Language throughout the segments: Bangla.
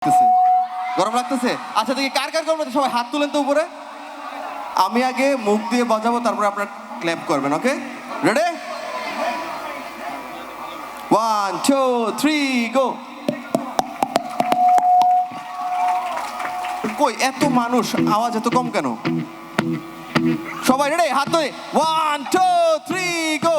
গরম লাগতেছে? আচ্ছা দেখি কার কার গরম লাগছে, সবাই হাত তুলেন তো উপরে। আমি আগে মুখ দিয়ে বাজাবো, তারপরে আপনার ক্ল্যাপ করবেন। ওকে, রেডি? 1 2 3 গো। কই এত মানুষ, আওয়াজ এত কম কেন? সবাই রেডি? হাত ধরে 1 2 3 গো।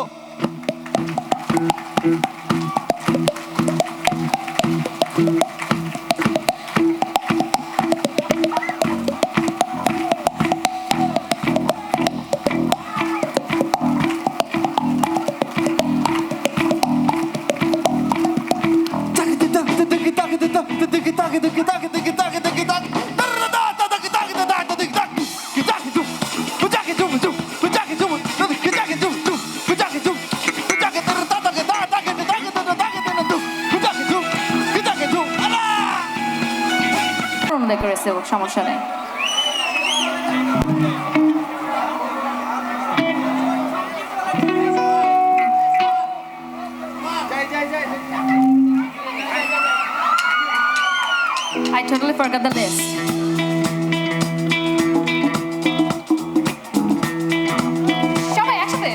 করেছে, সমস্যা নেই। I totally forgot the list. সবাই একসাথে।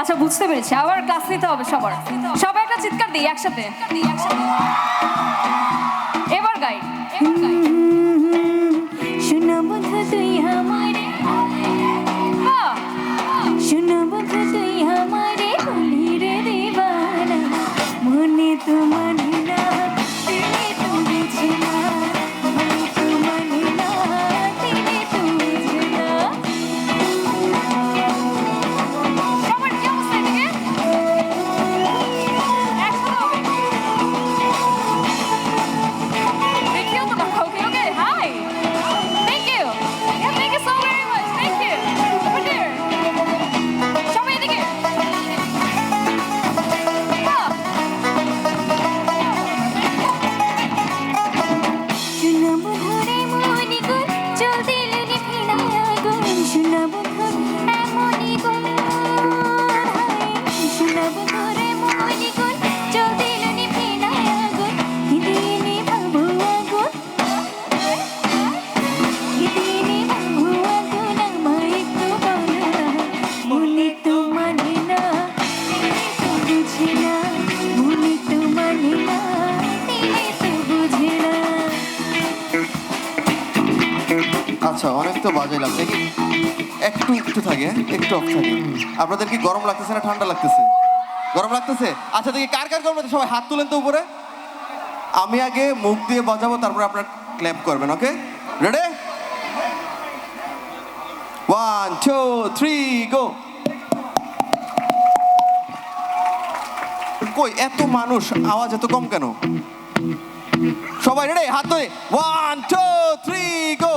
আচ্ছা বুঝতে পেরেছি, আবার ক্লাস নিতে হবে সবার। সবাই একটা চিৎকার দিই একসাথে। এবার গাই। শোনা বন্ধু তুই আমারে, শোনা বন্ধু তুই আমারে বলির দিবানা, মনে তো মানে না, দিলে তো বুঝে না, মনে তো মানে না, দিলে তো বুঝে না। সবার কি অবস্থা এদিকে? একসাথে হবে। দেখিও তো না, okay okay, hi, thank you, thank you so very much, thank you. Over there সবাই এদিকে। শোনা বন্ধুরে মনি গুণ চল দিলে নিভিনা আগুন, শোনা বন্ধু এমনই গুণ, শোনা বন্ধুরে মনি গুণ চল দিলে নিভিনা আগুন, দিনে ভাবো আগুন, দিনে ভাবো আগুন, আমায় একটু বলো না, মনে তো মানে না, দিলে তো বুঝে না, মনে তো মানে না, দিলে তো বুঝে না। আচ্ছা অনেক তো বাজাইলাম, দেখি একটু একটু থাকে, একটু অফ থাকে। আপনাদের কি গরম লাগতেছে না ঠান্ডা লাগতেছে? গরম লাগতেছে? আচ্ছা দেখি কার কার গরম লাগছে, সবাই হাত তুলেন তো উপরে। আমি আগে মুখ দিয়ে বাজাবো, তারপরে আপনার ক্ল্যাপ করবেন। ওকে, রেডি? 1 2 3 গো। কই এত মানুষ, আওয়াজ এত কম কেন? সবাই রেডি? হাত ধরে 1 2 3 গো।